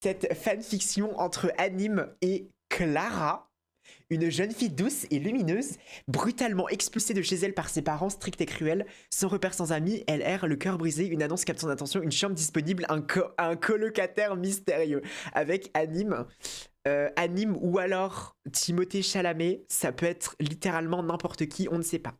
cette fanfiction entre Anime et Clara, une jeune fille douce et lumineuse, brutalement expulsée de chez elle par ses parents stricts et cruels, sans repère, sans amis, elle erre, le cœur brisé, une annonce capte son attention, une chambre disponible, un colocataire mystérieux. Avec Anime, Anime ou alors Timothée Chalamet, ça peut être littéralement n'importe qui, on ne sait pas.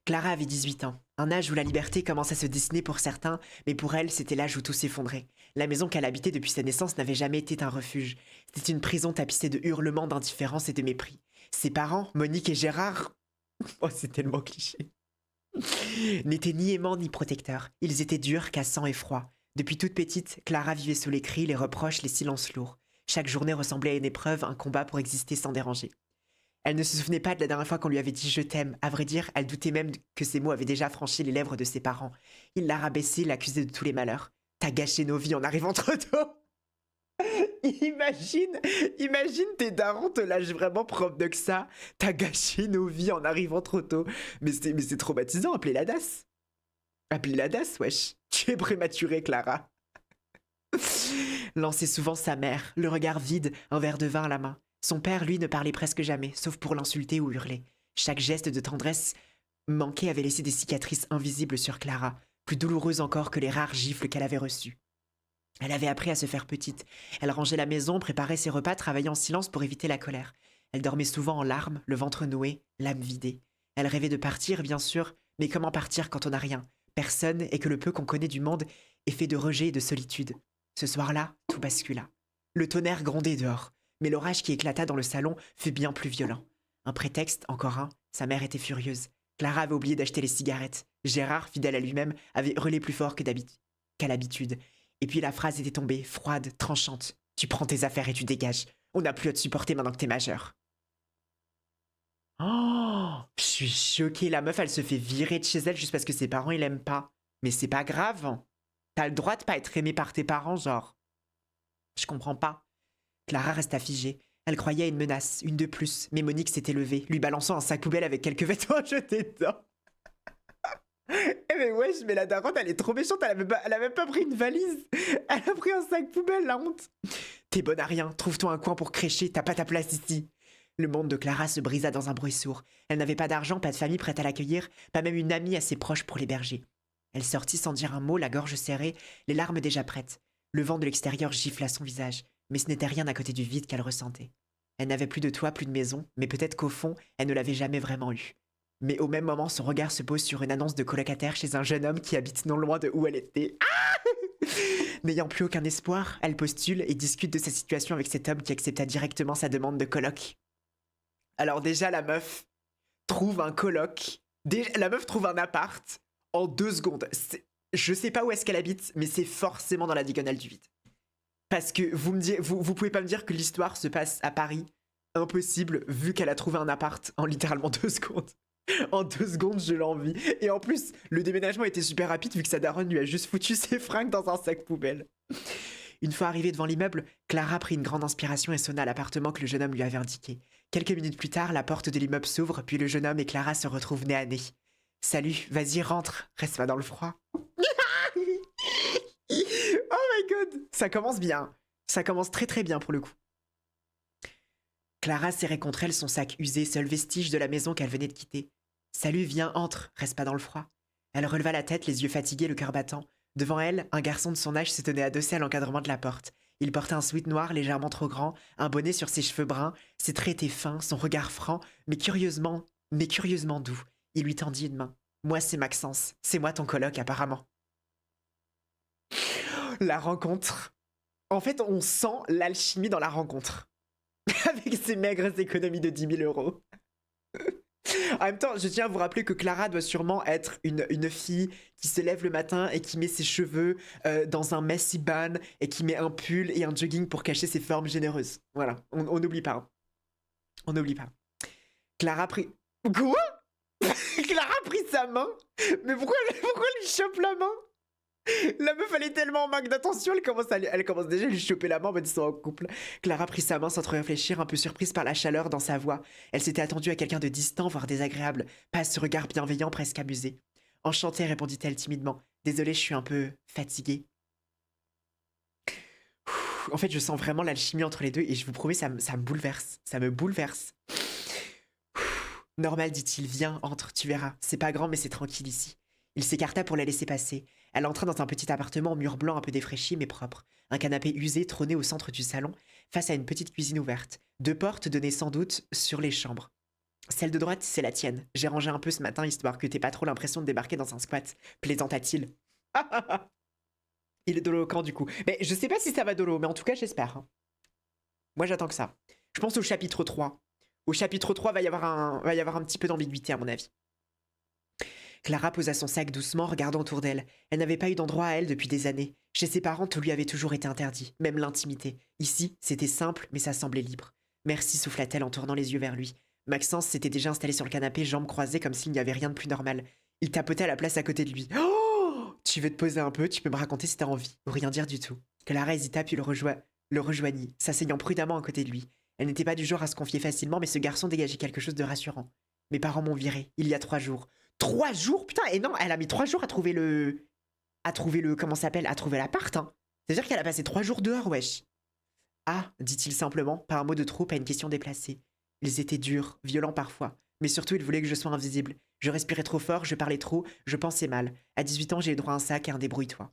Clara avait 18 ans, un âge où la liberté commence à se dessiner pour certains, mais pour elle, c'était l'âge où tout s'effondrait. La maison qu'elle habitait depuis sa naissance n'avait jamais été un refuge. C'était une prison tapissée de hurlements, d'indifférence et de mépris. Ses parents, Monique et Gérard, oh c'est tellement cliché, n'étaient ni aimants ni protecteurs. Ils étaient durs, cassants et froids. Depuis toute petite, Clara vivait sous les cris, les reproches, les silences lourds. Chaque journée ressemblait à une épreuve, un combat pour exister sans déranger. Elle ne se souvenait pas de la dernière fois qu'on lui avait dit « je t'aime ». À vrai dire, elle doutait même que ces mots avaient déjà franchi les lèvres de ses parents. Il la rabaissait, l'accusait de tous les malheurs. « T'as gâché nos vies en arrivant trop tôt !» Imagine tes darons te lâchent vraiment prompte que ça. « T'as gâché nos vies en arrivant trop tôt !» Mais c'est traumatisant, appelez la DAS. Appelez la DAS, wesh. Tu es prématurée, Clara. Lançait souvent sa mère, le regard vide, un verre de vin à la main. Son père, lui, ne parlait presque jamais, sauf pour l'insulter ou hurler. Chaque geste de tendresse manqué avait laissé des cicatrices invisibles sur Clara, plus douloureuses encore que les rares gifles qu'elle avait reçues. Elle avait appris à se faire petite. Elle rangeait la maison, préparait ses repas, travaillait en silence pour éviter la colère. Elle dormait souvent en larmes, le ventre noué, l'âme vidée. Elle rêvait de partir, bien sûr, mais comment partir quand on n'a rien, personne, et que le peu qu'on connaît du monde est fait de rejet et de solitude. Ce soir-là, tout bascula. Le tonnerre grondait dehors, mais l'orage qui éclata dans le salon fut bien plus violent. Un prétexte, encore un, sa mère était furieuse. Clara avait oublié d'acheter les cigarettes. Gérard, fidèle à lui-même, avait hurlé plus fort qu'à l'habitude. Et puis la phrase était tombée, froide, tranchante. « Tu prends tes affaires et tu dégages. On n'a plus à te supporter maintenant que t'es majeur. » Oh, je suis choquée. La meuf, elle se fait virer de chez elle juste parce que ses parents, ils l'aiment pas. Mais c'est pas grave. T'as le droit de pas être aimé par tes parents, genre. Je comprends pas. Clara resta figée. Elle croyait à une menace, une de plus, mais Monique s'était levée, lui balançant un sac poubelle avec quelques vêtements jetés dedans. Eh mais wesh, mais la daronne, elle est trop méchante, elle a même pas pris une valise. Elle a pris un sac poubelle, la honte. T'es bonne à rien, trouve-toi un coin pour crécher, t'as pas ta place ici. Le monde de Clara se brisa dans un bruit sourd. Elle n'avait pas d'argent, pas de famille prête à l'accueillir, pas même une amie assez proche pour l'héberger. Elle sortit sans dire un mot, la gorge serrée, les larmes déjà prêtes. Le vent de l'extérieur gifla son visage, mais ce n'était rien à côté du vide qu'elle ressentait. Elle n'avait plus de toit, plus de maison, mais peut-être qu'au fond, elle ne l'avait jamais vraiment eu. Mais au même moment, son regard se pose sur une annonce de colocataire chez un jeune homme qui habite non loin de où elle était. Ah N'ayant plus aucun espoir, elle postule et discute de sa situation avec cet homme qui accepta directement sa demande de coloc. Alors déjà, la meuf trouve un coloc. La meuf trouve un appart en 2 secondes. Je sais pas où est-ce qu'elle habite, mais c'est forcément dans la diagonale du vide. Parce que vous pouvez pas me dire que l'histoire se passe à Paris. Impossible, vu qu'elle a trouvé un appart en littéralement 2 secondes. En 2 secondes, je l'envie. Et en plus, le déménagement était super rapide vu que sa daronne lui a juste foutu ses fringues dans un sac poubelle. Une fois arrivée devant l'immeuble, Clara prit une grande inspiration et sonna à l'appartement que le jeune homme lui avait indiqué. Quelques minutes plus tard, la porte de l'immeuble s'ouvre, puis le jeune homme et Clara se retrouvent nez à nez. « Salut, vas-y, rentre, reste pas dans le froid. » Oh my god, ça commence bien. Ça commence très très bien pour le coup. Clara serrait contre elle son sac usé, seul vestige de la maison qu'elle venait de quitter. « Salut, viens, entre, reste pas dans le froid. » Elle releva la tête, les yeux fatigués, le cœur battant. Devant elle, un garçon de son âge se tenait adossé à l'encadrement de la porte. Il portait un sweat noir légèrement trop grand, un bonnet sur ses cheveux bruns, ses traits étaient fins, son regard franc, mais curieusement doux. Il lui tendit une main. « Moi, c'est Maxence. C'est moi ton coloc, apparemment. » La rencontre. En fait, on sent l'alchimie dans la rencontre. Avec ses maigres économies de 10 000 euros. En même temps, je tiens à vous rappeler que Clara doit sûrement être une fille qui se lève le matin et qui met ses cheveux dans un messy bun et qui met un pull et un jogging pour cacher ses formes généreuses. Voilà, on n'oublie pas. Hein. On n'oublie pas. Clara prit... Quoi? Clara prit sa main? Mais pourquoi elle lui chope la main? La meuf, elle est tellement en manque d'attention, elle commence déjà à lui choper la main en mode ils sont en couple. Clara prit sa main sans trop réfléchir, un peu surprise par la chaleur dans sa voix. Elle s'était attendue à quelqu'un de distant, voire désagréable, pas à ce regard bienveillant, presque amusé. Enchantée, répondit-elle timidement. Désolée, je suis un peu fatiguée. En fait, je sens vraiment l'alchimie entre les deux et je vous promets, ça me bouleverse. Ça me bouleverse. Normal, dit-il, viens, entre, tu verras. C'est pas grand, mais c'est tranquille ici. Il s'écarta pour la laisser passer. Elle entra dans un petit appartement en mur blanc un peu défraîchi mais propre. Un canapé usé trônait au centre du salon, face à une petite cuisine ouverte. 2 portes donnaient sans doute sur les chambres. Celle de droite, c'est la tienne. J'ai rangé un peu ce matin, histoire que t'aies pas trop l'impression de débarquer dans un squat. Plaisanta-t-il. Il est dolo quand du coup. Mais je sais pas si ça va dolo, mais en tout cas, j'espère. Hein. Moi, j'attends que ça. Je pense au chapitre 3. Au chapitre 3, va y avoir un petit peu d'ambiguïté, à mon avis. Clara posa son sac doucement, regardant autour d'elle. Elle n'avait pas eu d'endroit à elle depuis des années. Chez ses parents, tout lui avait toujours été interdit, même l'intimité. Ici, c'était simple, mais ça semblait libre. Merci, souffla-t-elle en tournant les yeux vers lui. Maxence s'était déjà installé sur le canapé, jambes croisées comme s'il n'y avait rien de plus normal. Il tapotait à la place à côté de lui. Oh, tu veux te poser un peu, tu peux me raconter si t'as envie. Ou rien dire du tout. Clara hésita puis le rejoignit, s'asseyant prudemment à côté de lui. Elle n'était pas du genre à se confier facilement, mais ce garçon dégageait quelque chose de rassurant. Mes parents m'ont viré, il y a 3 jours. 3 jours? Putain, et non, elle a mis 3 jours à trouver le... comment ça s'appelle? À trouver l'appart, hein. C'est-à-dire qu'elle a passé 3 jours dehors, wesh. Ah, dit-il simplement, pas un mot de trop à une question déplacée. Ils étaient durs, violents parfois. Mais surtout, ils voulaient que je sois invisible. Je respirais trop fort, je parlais trop, je pensais mal. À 18 ans, j'ai eu droit à un sac et un débrouille-toi.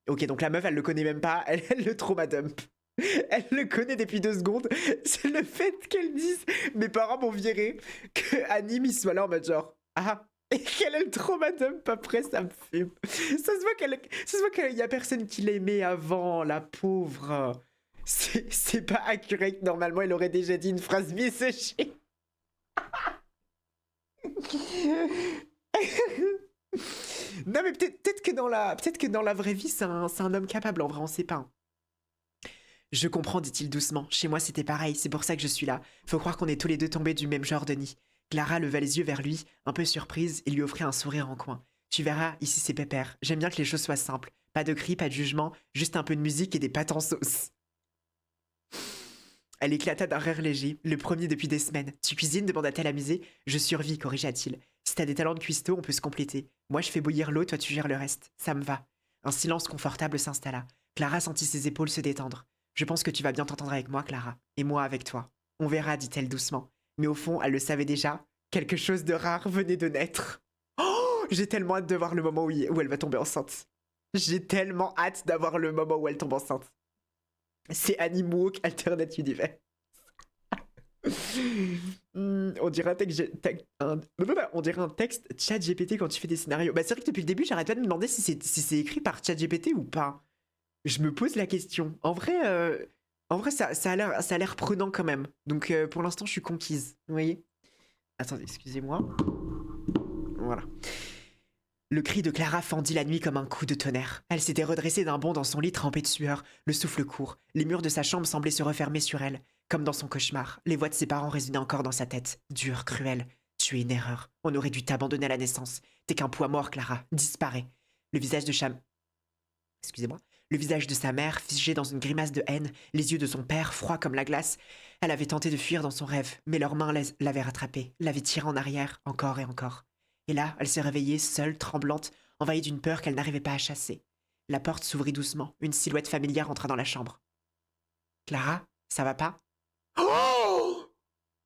Ok, donc la meuf, elle le connaît même pas, elle le trauma-dump. Elle le connaît depuis 2 secondes. C'est le fait qu'elle dise « Mes parents m'ont viré », que Anime, il soit là en mode genre « Ah !» et qu'elle ait le trauma-dump après, ça me fume. Ça se voit qu'il y a personne qui l'aimait avant, la pauvre. C'est pas accurate, normalement, il aurait déjà dit une phrase bien séchée. Non mais peut-être que dans la vraie vie, c'est un homme capable, en vrai, on sait pas. Je comprends, dit-il doucement. Chez moi, c'était pareil, c'est pour ça que je suis là. Faut croire qu'on est tous les deux tombés du même genre de nid. Clara leva les yeux vers lui, un peu surprise, et lui offrit un sourire en coin. Tu verras, ici c'est pépère. J'aime bien que les choses soient simples. Pas de cris, pas de jugement, juste un peu de musique et des pâtes en sauce. Elle éclata d'un rire léger, le premier depuis des semaines. Tu cuisines demanda-t-elle amusée. Je survis, corrigea-t-il. Si t'as des talents de cuistot, on peut se compléter. Moi, je fais bouillir l'eau, toi tu gères le reste. Ça me va. Un silence confortable s'installa. Clara sentit ses épaules se détendre. Je pense que tu vas bien t'entendre avec moi, Clara. Et moi avec toi. On verra, dit-elle doucement. Mais au fond, elle le savait déjà. Quelque chose de rare venait de naître. Oh, j'ai tellement hâte de voir le moment où elle va tomber enceinte. J'ai tellement hâte d'avoir le moment où elle tombe enceinte. C'est Anime Walk Alternate Universe. On dirait on dirait un texte ChatGPT quand tu fais des scénarios. Bah c'est vrai que depuis le début, j'arrête pas de me demander si c'est écrit par ChatGPT ou pas. Je me pose la question. En vrai, ça a l'air prenant quand même. Donc pour l'instant, je suis conquise. Vous voyez? Attendez, excusez-moi. Voilà. Le cri de Clara fendit la nuit comme un coup de tonnerre. Elle s'était redressée d'un bond dans son lit trempé de sueur, le souffle court. Les murs de sa chambre semblaient se refermer sur elle. Comme dans son cauchemar, les voix de ses parents résonnaient encore dans sa tête. Dure, cruelle. Tu es une erreur. On aurait dû t'abandonner à la naissance. T'es qu'un poids mort, Clara. Disparais. Le visage de Cham... Excusez-moi. Le visage de sa mère, figé dans une grimace de haine, les yeux de son père, froids comme la glace. Elle avait tenté de fuir dans son rêve, mais leurs mains l'avaient rattrapée, l'avaient tirée en arrière, encore et encore. Et là, elle s'est réveillée, seule, tremblante, envahie d'une peur qu'elle n'arrivait pas à chasser. La porte s'ouvrit doucement, une silhouette familière entra dans la chambre. Clara, ça va pas? Oh!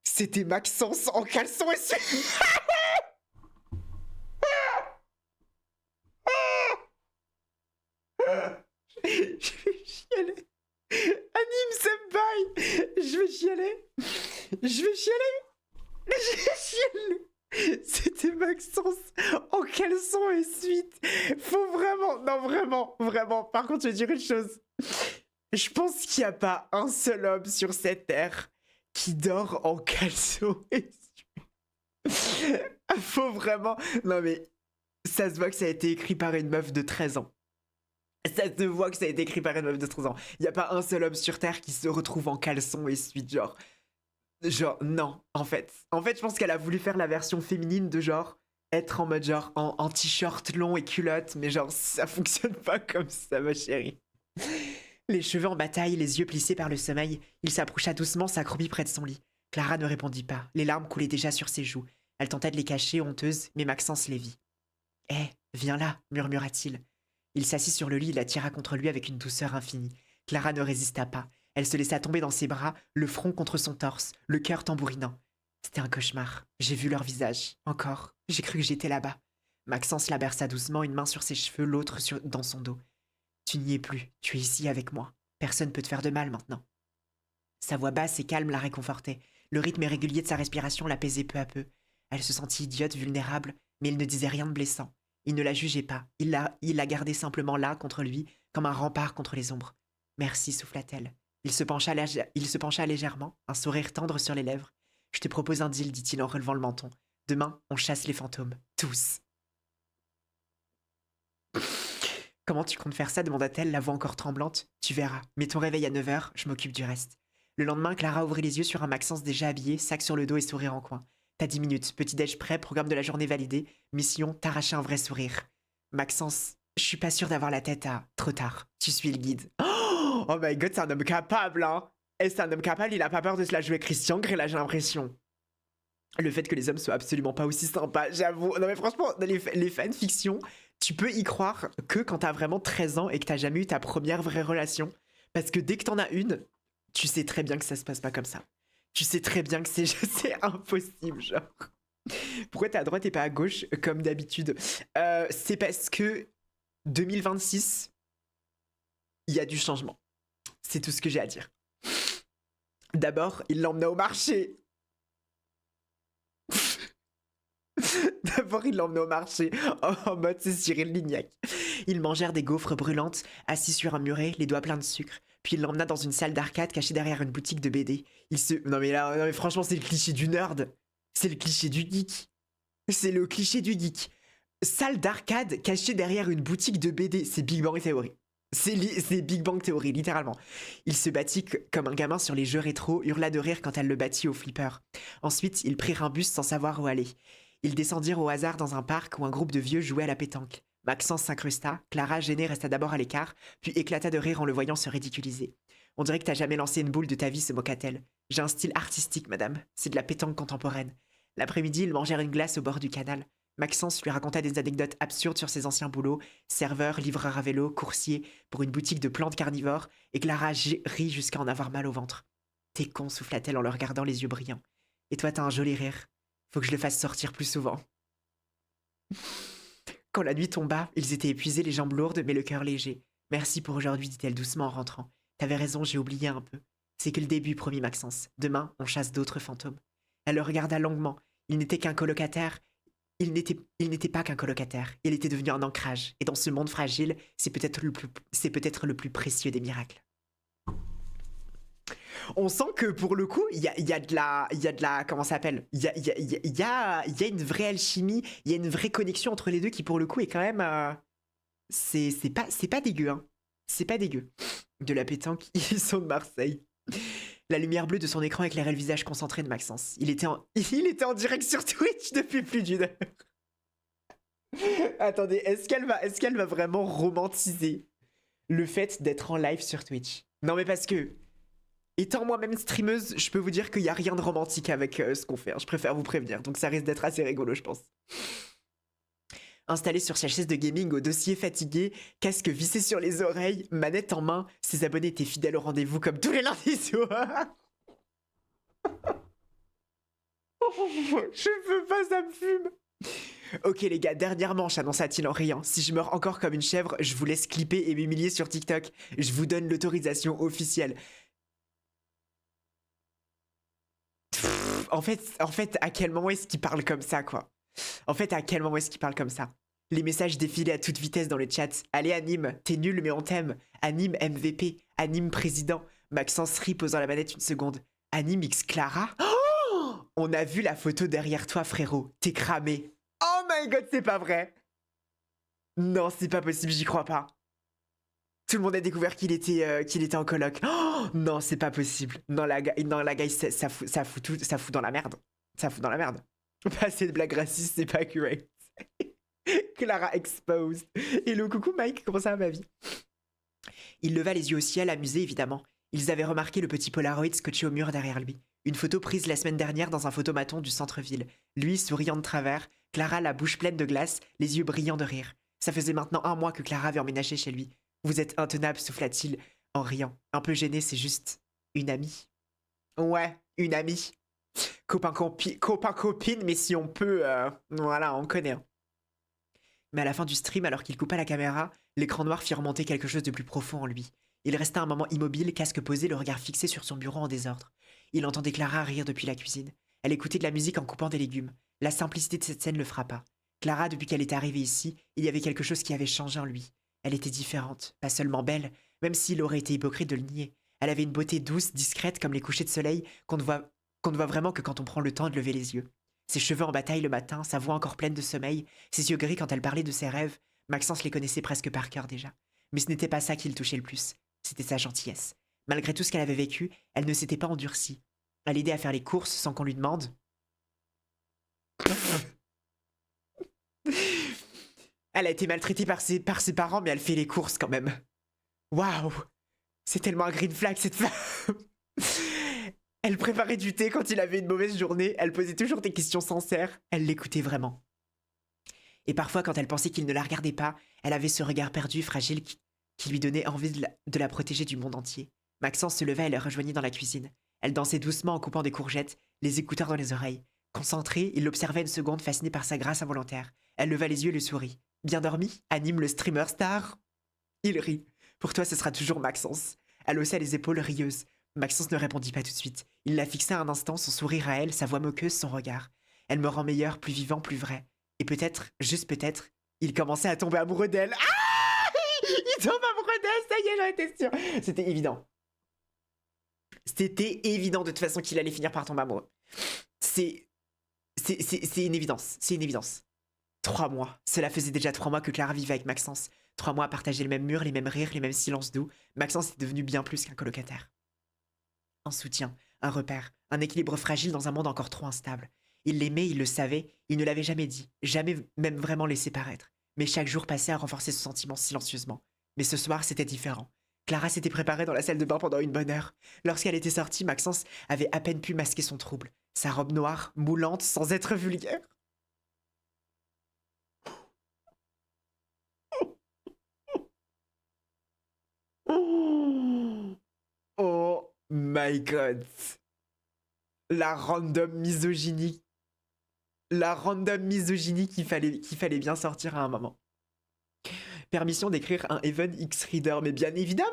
C'était Maxence en caleçon et je vais chialer. Anime senpai. Je vais chialer. Je vais chialer. Je vais chialer. C'était Maxence en caleçon et suite. Faut vraiment... Non, vraiment, vraiment. Par contre, je vais dire une chose. Je pense qu'il n'y a pas un seul homme sur cette terre qui dort en caleçon et suite. Faut vraiment... Non mais... Ça se voit que ça a été écrit par une meuf de 13 ans. Ça se voit que ça a été écrit par une meuf de 13 ans. Il n'y a pas un seul homme sur Terre qui se retrouve en caleçon et suite, genre... Genre, non, en fait. En fait, je pense qu'elle a voulu faire la version féminine de genre... Être en mode genre en t-shirt long et culotte, mais genre ça fonctionne pas comme ça, ma chérie. Les cheveux en bataille, les yeux plissés par le sommeil, il s'approcha doucement, s'accroupit près de son lit. Clara ne répondit pas, les larmes coulaient déjà sur ses joues. Elle tenta de les cacher, honteuse, mais Maxence les vit. « Hé, viens là » murmura-t-il. Il s'assit sur le lit et la tira contre lui avec une douceur infinie. Clara ne résista pas. Elle se laissa tomber dans ses bras, le front contre son torse, le cœur tambourinant. C'était un cauchemar. J'ai vu leur visage. Encore. J'ai cru que j'étais là-bas. Maxence la berça doucement, une main sur ses cheveux, l'autre dans son dos. Tu n'y es plus. Tu es ici avec moi. Personne peut te faire de mal maintenant. Sa voix basse et calme la réconfortait. Le rythme irrégulier de sa respiration l'apaisait peu à peu. Elle se sentit idiote, vulnérable, mais il ne disait rien de blessant. Il ne la jugeait pas. Il la gardait simplement là, contre lui, comme un rempart contre les ombres. Merci, souffla-t-elle. Il se pencha légèrement, un sourire tendre sur les lèvres. Je te propose un deal, dit-il en relevant le menton. Demain, on chasse les fantômes. Tous. Comment tu comptes faire ça demanda-t-elle, la voix encore tremblante. Tu verras. Mets ton réveil à 9h, je m'occupe du reste. Le lendemain, Clara ouvrit les yeux sur un Maxence déjà habillé, sac sur le dos et sourire en coin. T'as 10 minutes, petit-déj prêt, programme de la journée validé, mission, t'arracher un vrai sourire. Maxence, je suis pas sûre d'avoir la tête à... Trop tard, tu suis le guide. Oh my god, c'est un homme capable, hein. Et c'est un homme capable, il a pas peur de se la jouer Christian Grey, là, j'ai l'impression. Le fait que les hommes soient absolument pas aussi sympas, j'avoue. Non mais franchement, dans les fanfictions, tu peux y croire que quand t'as vraiment 13 ans et que t'as jamais eu ta première vraie relation. Parce que dès que t'en as une, tu sais très bien que ça se passe pas comme ça. Tu sais très bien que c'est impossible, genre. Pourquoi t'es à droite et pas à gauche, comme d'habitude? C'est parce que 2026, il y a du changement. C'est tout ce que j'ai à dire. D'abord, il l'emmena au marché. D'abord, il l'emmenait au marché, en mode c'est Cyril Lignac. Ils mangèrent des gaufres brûlantes, assis sur un muret, les doigts pleins de sucre. Puis il l'emmena dans une salle d'arcade cachée derrière une boutique de BD. Non mais franchement, c'est le cliché du nerd. C'est le cliché du geek. C'est le cliché du geek. Salle d'arcade cachée derrière une boutique de BD. C'est Big Bang Theory. C'est Big Bang Theory, littéralement. Il se battit comme un gamin sur les jeux rétro, hurla de rire quand elle le battit au flipper. Ensuite, ils prirent un bus sans savoir où aller. Ils descendirent au hasard dans un parc où un groupe de vieux jouait à la pétanque. Maxence s'incrusta, Clara, gênée, resta d'abord à l'écart, puis éclata de rire en le voyant se ridiculiser. On dirait que t'as jamais lancé une boule de ta vie, se moqua-t-elle. J'ai un style artistique, madame. C'est de la pétanque contemporaine. L'après-midi, ils mangèrent une glace au bord du canal. Maxence lui raconta des anecdotes absurdes sur ses anciens boulots, serveur, livreur à vélo, coursier, pour une boutique de plantes carnivores, et Clara rit jusqu'à en avoir mal au ventre. T'es con, souffla-t-elle en le regardant les yeux brillants. Et toi, t'as un joli rire. Faut que je le fasse sortir plus souvent. Quand la nuit tomba, ils étaient épuisés, les jambes lourdes, mais le cœur léger. Merci pour aujourd'hui, dit-elle doucement en rentrant. T'avais raison, j'ai oublié un peu. C'est que le début, promit Maxence. Demain, on chasse d'autres fantômes. Elle le regarda longuement. Il n'était qu'un colocataire. Il n'était pas qu'un colocataire. Il était devenu un ancrage. Et dans ce monde fragile, c'est peut-être le plus précieux des miracles. On sent que pour le coup, il y a de la, comment ça s'appelle? Il y a une vraie alchimie, il y a une vraie connexion entre les deux qui pour le coup est quand même, c'est pas dégueu, hein. C'est pas dégueu. De la pétanque, ils sont de Marseille. La lumière bleue de son écran éclairait le visage concentré de Maxence. Il était en direct sur Twitch depuis plus d'une heure. Attendez, est-ce qu'elle va vraiment romantiser le fait d'être en live sur Twitch? Non mais parce que étant moi-même streameuse, je peux vous dire qu'il n'y a rien de romantique avec ce qu'on fait. Hein. Je préfère vous prévenir. Donc ça risque d'être assez rigolo, je pense. Installé sur sa chaise de gaming au dossier fatigué, casque vissé sur les oreilles, manette en main, ses abonnés étaient fidèles au rendez-vous comme tous les lundis soirs. Je peux pas, ça me fume. Ok les gars, dernière manche, annonça-t-il en riant. Si je meurs encore comme une chèvre, je vous laisse clipper et m'humilier sur TikTok. Je vous donne l'autorisation officielle. En fait, à quel moment est-ce qu'il parle comme ça, quoi? En fait, à quel moment est-ce qu'il parle comme ça? Les messages défilaient à toute vitesse dans le chat. Allez, Anime, t'es nul mais on t'aime. Anime MVP, Anime président. Maxence rit posant la manette une seconde. Anime X Clara? Oh, on a vu la photo derrière toi, frérot. T'es cramé. Oh my god, c'est pas vrai. Non, c'est pas possible, j'y crois pas. Tout le monde a découvert qu'il était en coloc. Oh, non, c'est pas possible. Non, la guy, ça fout dans la merde. Ça fout dans la merde. Pas assez de blagues racistes, c'est pas accurate. Clara exposed. Hello, coucou Mike, comment ça va ma vie? Il leva les yeux au ciel, amusé évidemment. Ils avaient remarqué le petit Polaroid scotché au mur derrière lui. Une photo prise la semaine dernière dans un photomaton du centre-ville. Lui, souriant de travers, Clara la bouche pleine de glace, les yeux brillants de rire. Ça faisait maintenant 1 mois que Clara avait emménagé chez lui. Vous êtes intenable, souffla-t-il, en riant. Un peu gêné, c'est juste une amie. Ouais, une amie. Copain-copine, mais si on peut, voilà, on connaît. Hein. Mais à la fin du stream, alors qu'il coupa la caméra, l'écran noir fit remonter quelque chose de plus profond en lui. Il resta un moment immobile, casque posé, le regard fixé sur son bureau en désordre. Il entendait Clara rire depuis la cuisine. Elle écoutait de la musique en coupant des légumes. La simplicité de cette scène le frappa. Clara, depuis qu'elle était arrivée ici, il y avait quelque chose qui avait changé en lui. Elle était différente, pas seulement belle, même s'il aurait été hypocrite de le nier. Elle avait une beauté douce, discrète comme les couchers de soleil qu'on ne voit vraiment que quand on prend le temps de lever les yeux. Ses cheveux en bataille le matin, sa voix encore pleine de sommeil, ses yeux gris quand elle parlait de ses rêves, Maxence les connaissait presque par cœur déjà. Mais ce n'était pas ça qui le touchait le plus, c'était sa gentillesse. Malgré tout ce qu'elle avait vécu, elle ne s'était pas endurcie. Elle aidait à faire les courses sans qu'on lui demande. Elle a été maltraitée par ses parents, mais elle fait les courses quand même. Waouh! C'est tellement un green flag cette femme! Elle préparait du thé quand il avait une mauvaise journée, elle posait toujours des questions sincères, elle l'écoutait vraiment. Et parfois, quand elle pensait qu'il ne la regardait pas, elle avait ce regard perdu, fragile, qui lui donnait envie de la protéger du monde entier. Maxence se leva et la rejoignit dans la cuisine. Elle dansait doucement en coupant des courgettes, les écouteurs dans les oreilles. Concentré, il l'observait une seconde, fasciné par sa grâce involontaire. Elle leva les yeux et lui sourit. Bien dormi? Anime le streamer star? Il rit. Pour toi, ce sera toujours Maxence. Elle haussa les épaules rieuse. Maxence ne répondit pas tout de suite. Il la fixa un instant, son sourire à elle, sa voix moqueuse, son regard. Elle me rend meilleur, plus vivant, plus vrai. Et peut-être, juste peut-être, il commençait à tomber amoureux d'elle. Ah! Il tombe amoureux d'elle, ça y est, j'en étais sûre. C'était évident. C'était évident de toute façon qu'il allait finir par tomber amoureux. C'est une évidence. C'est une évidence. 3 mois. Cela faisait déjà 3 mois que Clara vivait avec Maxence. 3 mois à partager les mêmes murs, les mêmes rires, les mêmes silences doux. Maxence est devenu bien plus qu'un colocataire. Un soutien, un repère, un équilibre fragile dans un monde encore trop instable. Il l'aimait, il le savait, il ne l'avait jamais dit, jamais même vraiment laissé paraître. Mais chaque jour passait à renforcer ce sentiment silencieusement. Mais ce soir, c'était différent. Clara s'était préparée dans la salle de bain pendant une bonne heure. Lorsqu'elle était sortie, Maxence avait à peine pu masquer son trouble. Sa robe noire, moulante, sans être vulgaire. Oh my god. La random misogynie. La random misogynie qu'il fallait bien sortir à un moment. Permission d'écrire un Even X Reader, mais bien évidemment,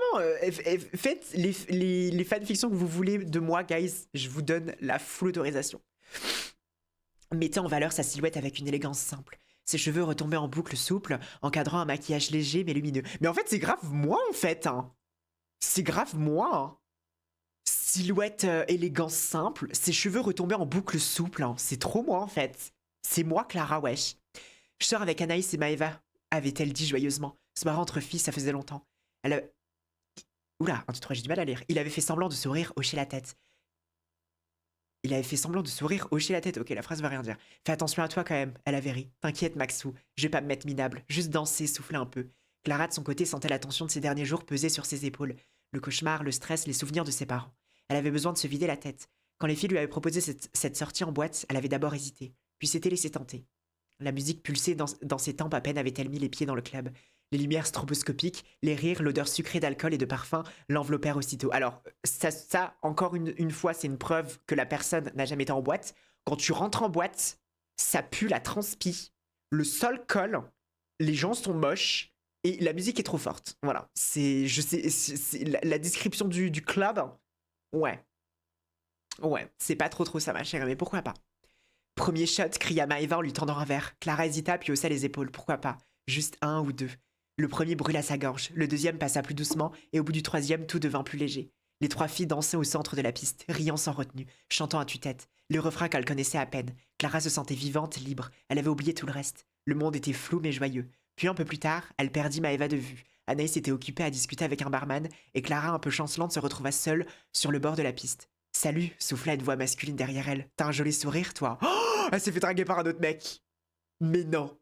faites les fanfictions que vous voulez de moi, guys. Je vous donne la full autorisation. Mettez en valeur sa silhouette avec une élégance simple. Ses cheveux retombaient en boucles souples, encadrant un maquillage léger mais lumineux. Mais en fait, c'est grave moi, en fait. Hein. C'est grave moi. Hein. Silhouette élégance simple, ses cheveux retombaient en boucles souples. Hein. C'est trop moi, en fait. C'est moi, Clara, wesh. Je sors avec Anaïs et Maëva, avait-elle dit joyeusement. Se marrant entre filles, ça faisait longtemps. Elle a... Oula, 1, 2, 3, j'ai du mal à lire. Il avait fait semblant de sourire, hocher la tête. Il avait fait semblant de sourire, hocher la tête. Ok, la phrase va rien dire. Fais attention à toi quand même, elle avait ri. T'inquiète, Maxou, je vais pas me mettre minable. Juste danser, souffler un peu. Clara, de son côté, sentait la tension de ces derniers jours peser sur ses épaules. Le cauchemar, le stress, les souvenirs de ses parents. Elle avait besoin de se vider la tête. Quand les filles lui avaient proposé cette sortie en boîte, elle avait d'abord hésité, puis s'était laissée tenter. La musique pulsait dans ses tempes à peine avait-elle mis les pieds dans le club. Les lumières stroboscopiques, les rires, l'odeur sucrée d'alcool et de parfum l'enveloppèrent aussitôt. Alors, ça encore une fois, c'est une preuve que la personne n'a jamais été en boîte. Quand tu rentres en boîte, ça pue la transpi. Le sol colle, les gens sont moches et la musique est trop forte. Voilà, c'est la description du club. Ouais, c'est pas trop ça, ma chérie, mais pourquoi pas? Premier shot, cria Maëva en lui tendant un verre. Clara hésita puis haussa les épaules. Pourquoi pas? Juste 1 ou 2. Le premier brûla sa gorge, le deuxième passa plus doucement, et au bout du troisième, tout devint plus léger. Les 3 filles dansaient au centre de la piste, riant sans retenue, chantant à tue-tête. Le refrain qu'elle connaissait à peine. Clara se sentait vivante, libre. Elle avait oublié tout le reste. Le monde était flou mais joyeux. Puis un peu plus tard, elle perdit Maëva de vue. Anaïs était occupée à discuter avec un barman, et Clara, un peu chancelante, se retrouva seule sur le bord de la piste. Salut, souffla une voix masculine derrière elle. T'as un joli sourire, toi. Oh, elle s'est fait draguer par un autre mec. Mais non.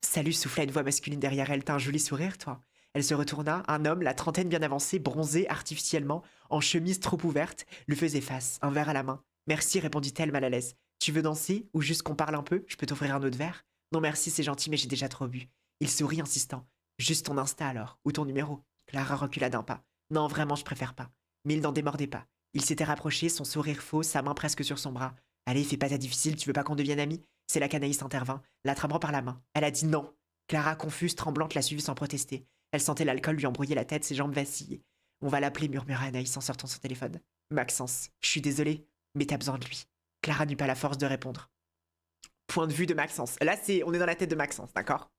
Salut, souffla une voix masculine derrière elle. T'as un joli sourire, toi. Elle se retourna. Un homme, la trentaine bien avancée, bronzé artificiellement, en chemise trop ouverte, lui faisait face, un verre à la main. Merci, répondit-elle mal à l'aise. Tu veux danser ou juste qu'on parle un peu? Je peux t'offrir un autre verre? Non merci, c'est gentil, mais j'ai déjà trop bu. Il sourit, insistant. Juste ton Insta alors, ou ton numéro. Clara recula d'un pas. Non, vraiment, je préfère pas. Mais il n'en démordait pas. Il s'était rapproché, son sourire faux, sa main presque sur son bras. Allez, fais pas ta difficile, tu veux pas qu'on devienne amis? C'est là qu'Anaïs intervint, l'attrapant par la main. Elle a dit non. Clara, confuse, tremblante, l'a suivie sans protester. Elle sentait l'alcool lui embrouiller la tête, ses jambes vacillaient. On va l'appeler, murmura Anaïs en sortant son téléphone. Maxence, je suis désolée, mais t'as besoin de lui. Clara n'eut pas la force de répondre. Point de vue de Maxence. Là, on est dans la tête de Maxence, d'accord?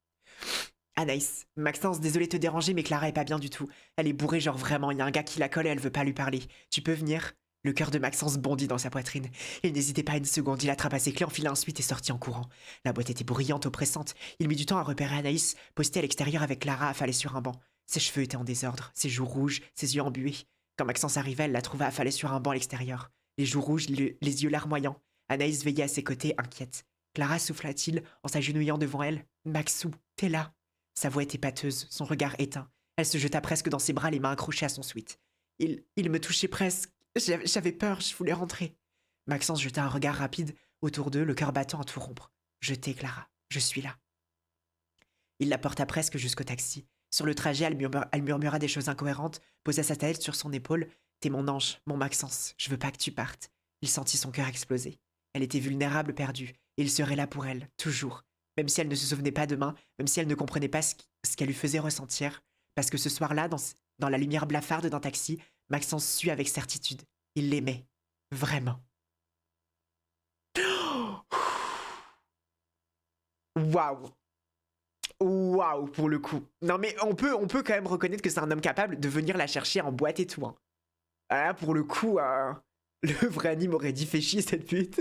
Anaïs, Maxence, désolé de te déranger, mais Clara est pas bien du tout. Elle est bourrée, genre vraiment, il y a un gars qui la colle et elle veut pas lui parler. Tu peux venir? Le cœur de Maxence bondit dans sa poitrine. Il n'hésitait pas une seconde, il attrapa ses clés, enfila ensuite et sortit en courant. La boîte était bruyante, oppressante. Il mit du temps à repérer Anaïs, postée à l'extérieur avec Clara affalée sur un banc. Ses cheveux étaient en désordre, ses joues rouges, ses yeux embués. Quand Maxence arriva, elle la trouva affalée sur un banc à l'extérieur. Les joues rouges, les yeux larmoyants. Anaïs veillait à ses côtés, inquiète. Clara souffla-t-il en s'agenouillant devant elle. Maxou, t'es là. Sa voix était pâteuse, son regard éteint. Elle se jeta presque dans ses bras, les mains accrochées à son sweat. Il me touchait presque. J'avais peur, je voulais rentrer. Maxence jeta un regard rapide autour d'eux, le cœur battant à tout rompre. Je t'ai, Clara, je suis là. Il la porta presque jusqu'au taxi. Sur le trajet, elle murmura des choses incohérentes, posa sa tête sur son épaule. T'es mon ange, mon Maxence, je veux pas que tu partes. Il sentit son cœur exploser. Elle était vulnérable, perdue, et il serait là pour elle, toujours. Même si elle ne se souvenait pas demain, même si elle ne comprenait pas ce qu'elle lui faisait ressentir. Parce que ce soir-là, dans la lumière blafarde d'un taxi, Maxence sut avec certitude. Il l'aimait. Vraiment. Waouh. Waouh, pour le coup. Non mais on peut quand même reconnaître que c'est un homme capable de venir la chercher en boîte et tout. Hein. Ah, pour le coup, le vrai anime aurait dit fait chier cette pute.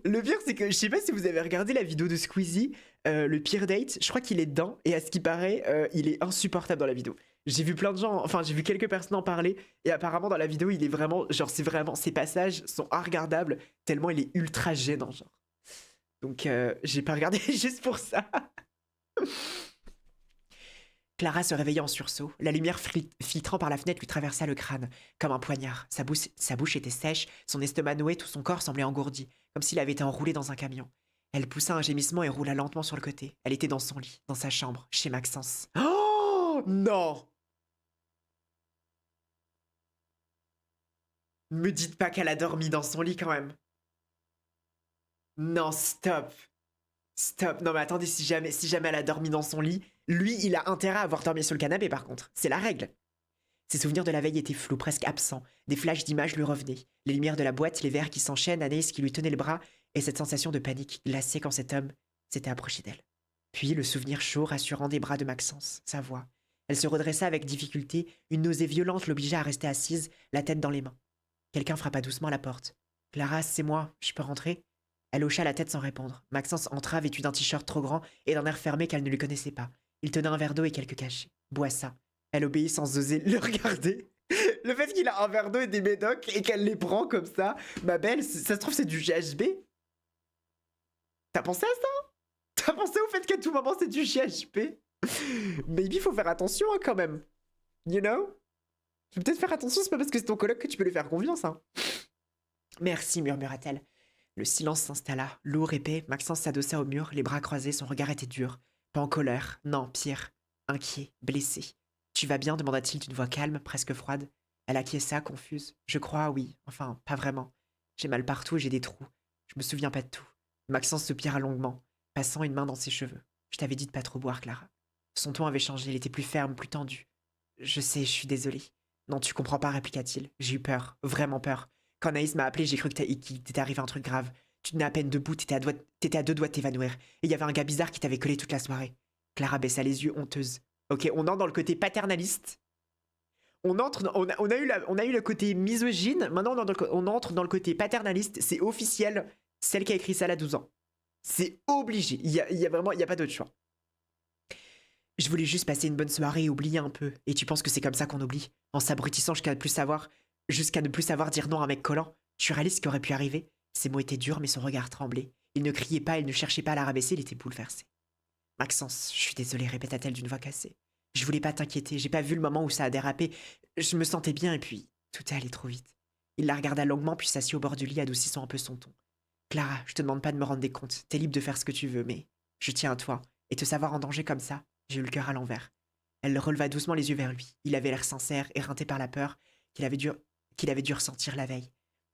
Le pire, c'est que je sais pas si vous avez regardé la vidéo de Squeezie, le pire date, je crois qu'il est dedans, et à ce qui paraît, il est insupportable dans la vidéo. J'ai vu plein de gens, enfin j'ai vu quelques personnes en parler, et apparemment dans la vidéo, il est vraiment, genre c'est vraiment, ses passages sont regardables, tellement il est ultra gênant, genre. Donc j'ai pas regardé juste pour ça. Clara se réveilla en sursaut. La lumière filtrant par la fenêtre lui traversa le crâne, comme un poignard. Sa bouche était sèche, son estomac noué, tout son corps semblait engourdi, comme s'il avait été enroulé dans un camion. Elle poussa un gémissement et roula lentement sur le côté. Elle était dans son lit, dans sa chambre, chez Maxence. Oh non! Me dites pas qu'elle a dormi dans son lit quand même. Non, stop. Stop. Non mais attendez, si jamais elle a dormi dans son lit, lui, il a intérêt à avoir dormi sur le canapé par contre. C'est la règle. Ses souvenirs de la veille étaient flous, presque absents. Des flashs d'images lui revenaient. Les lumières de la boîte, les verres qui s'enchaînent, Anaïs qui lui tenait le bras, et cette sensation de panique glacée quand cet homme s'était approché d'elle. Puis le souvenir chaud, rassurant des bras de Maxence, sa voix. Elle se redressa avec difficulté, une nausée violente l'obligea à rester assise, la tête dans les mains. Quelqu'un frappa doucement à la porte. « Clara, c'est moi, je peux rentrer ?» Elle hocha la tête sans répondre. Maxence entra vêtu d'un t-shirt trop grand et d'un air fermé qu'elle ne lui connaissait pas. Il tenait un verre d'eau et quelques cachets. Bois ça. Elle obéit sans oser le regarder. Le fait qu'il a un verre d'eau et des médocs et qu'elle les prend comme ça, ma belle, ça se trouve c'est du GHB. T'as pensé à ça? T'as pensé au fait qu'à tout moment c'est du GHB? Maybe faut faire attention hein, quand même. You know? Faut peut-être faire attention, c'est pas parce que c'est ton coloc que tu peux lui faire confiance. Hein. Merci, murmura-t-elle. Le silence s'installa, lourd, épais. Maxence s'adossa au mur, les bras croisés, son regard était dur. Pas en colère, non, pire. Inquiet, blessé. Tu vas bien demanda-t-il d'une voix calme, presque froide. Elle acquiesça, confuse. Je crois, oui. Enfin, pas vraiment. J'ai mal partout et j'ai des trous. Je me souviens pas de tout. Maxence soupira longuement, passant une main dans ses cheveux. Je t'avais dit de pas trop boire, Clara. Son ton avait changé, il était plus ferme, plus tendu. Je sais, je suis désolée. Non, tu comprends pas, répliqua-t-il. J'ai eu peur, vraiment peur. Quand Naïs m'a appelé, j'ai cru qu'il t'était arrivé un truc grave. Tu tenais à peine debout, t'étais à deux doigts de t'évanouir. Et il y avait un gars bizarre qui t'avait collé toute la soirée. Clara baissa les yeux, honteuse. Ok, on entre dans le côté paternaliste. On a eu le côté misogyne. Maintenant, on entre dans le côté paternaliste. C'est officiel. Celle qui a écrit ça elle a 12 ans. C'est obligé. Il y a vraiment, il y a pas d'autre choix. Je voulais juste passer une bonne soirée et oublier un peu. Et tu penses que c'est comme ça qu'on oublie? En s'abrutissant jusqu'à ne plus savoir dire non à un mec collant. Tu réalises ce qui aurait pu arriver? Ses mots étaient durs, mais son regard tremblait. Il ne criait pas, il ne cherchait pas à la rabaisser, il était bouleversé. Maxence, je suis désolée, répéta-t-elle d'une voix cassée. Je voulais pas t'inquiéter, j'ai pas vu le moment où ça a dérapé. Je me sentais bien et puis tout est allé trop vite. Il la regarda longuement puis s'assit au bord du lit, adoucissant un peu son ton. Clara, je te demande pas de me rendre des comptes, t'es libre de faire ce que tu veux, mais je tiens à toi. Et te savoir en danger comme ça, j'ai eu le cœur à l'envers. Elle releva doucement les yeux vers lui. Il avait l'air sincère, éreinté par la peur qu'il avait dû ressentir la veille.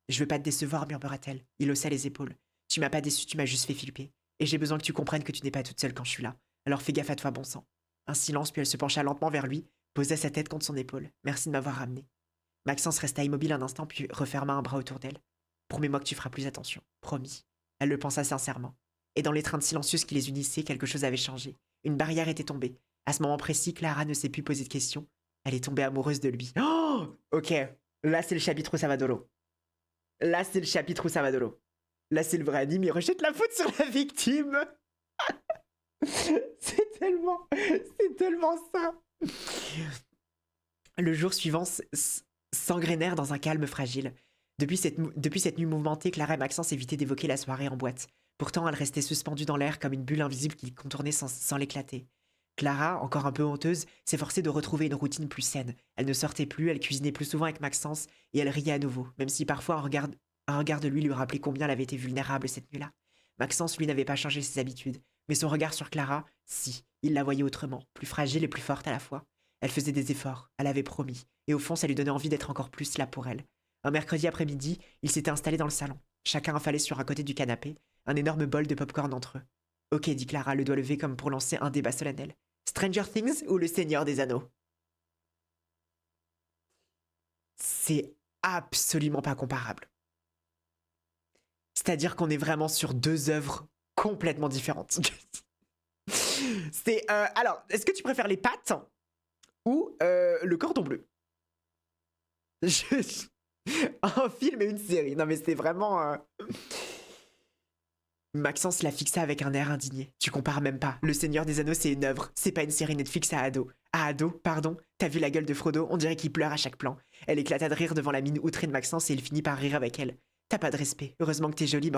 Je veux pas te décevoir, murmura-t-elle. Il haussa les épaules. Tu m'as pas déçu, tu m'as juste fait flipper. Et j'ai besoin que tu comprennes que tu n'es pas toute seule quand je suis là. Alors fais gaffe à toi, bon sang. Un silence, puis elle se pencha lentement vers lui, posa sa tête contre son épaule. Merci de m'avoir ramené. Maxence resta immobile un instant, puis referma un bras autour d'elle. Promets-moi que tu feras plus attention. Promis. Elle le pensa sincèrement. Et dans l'étreinte silencieuse qui les unissait, quelque chose avait changé. Une barrière était tombée. À ce moment précis, Clara ne s'est plus posé de questions. Elle est tombée amoureuse de lui. Oh, ok. Là, c'est le chapitre où ça va dolo. Là, c'est le chapitre où ça va dolo. Là, c'est le vrai anime. Il rejette la faute sur la victime. C'est tellement ça. Le jour suivant s'engrenèrent dans un calme fragile. Depuis cette nuit mouvementée, Clara et Maxence évitaient d'évoquer la soirée en boîte. Pourtant, elle restait suspendue dans l'air comme une bulle invisible qui contournait sans l'éclater. Clara, encore un peu honteuse, s'efforçait de retrouver une routine plus saine. Elle ne sortait plus, elle cuisinait plus souvent avec Maxence, et elle riait à nouveau, même si parfois un regard de lui rappelait combien elle avait été vulnérable cette nuit-là. Maxence, lui, n'avait pas changé ses habitudes, mais son regard sur Clara, si, il la voyait autrement, plus fragile et plus forte à la fois. Elle faisait des efforts, elle avait promis, et au fond, ça lui donnait envie d'être encore plus là pour elle. Un mercredi après-midi, ils s'étaient installés dans le salon. Chacun affalé sur un côté du canapé, un énorme bol de popcorn entre eux. Ok, dit Clara, le doigt levé comme pour lancer un débat solennel. Stranger Things ou Le Seigneur des Anneaux? C'est absolument pas comparable. C'est-à-dire qu'on est vraiment sur deux œuvres complètement différentes. Alors, est-ce que tu préfères les pattes ou le cordon bleu? Un film et une série. Non mais c'est vraiment... Maxence la fixa avec un air indigné. Tu compares même pas. Le Seigneur des Anneaux, c'est une œuvre. C'est pas une série Netflix à ado. À ado, pardon. T'as vu la gueule de Frodo? On dirait qu'il pleure à chaque plan. Elle éclata de rire devant la mine outrée de Maxence et il finit par rire avec elle. T'as pas de respect. Heureusement que t'es jolie,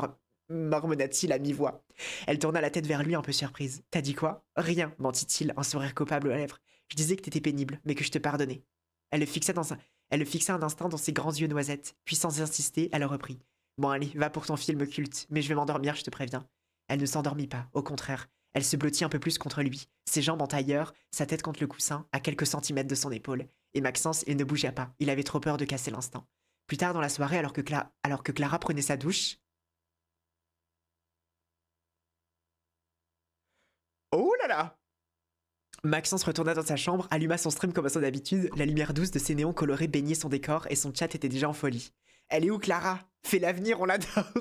mormonna-t-il à mi-voix. Elle tourna la tête vers lui un peu surprise. T'as dit quoi? Rien, mentit-il, un sourire coupable aux lèvres. Je disais que t'étais pénible, mais que je te pardonnais. Elle le fixa un instant dans ses grands yeux noisettes, puis sans insister, elle reprit. Bon allez, va pour ton film culte, mais je vais m'endormir, je te préviens. Elle ne s'endormit pas, au contraire. Elle se blottit un peu plus contre lui, ses jambes en tailleur, sa tête contre le coussin, à quelques centimètres de son épaule. Et Maxence, il ne bougea pas, il avait trop peur de casser l'instant. Plus tard dans la soirée, alors que Clara prenait sa douche... Oh là là! Maxence retourna dans sa chambre, alluma son stream comme à son habitude, la lumière douce de ses néons colorés baignait son décor et son chat était déjà en folie. Elle est où Clara? Fais l'avenir, on l'adore.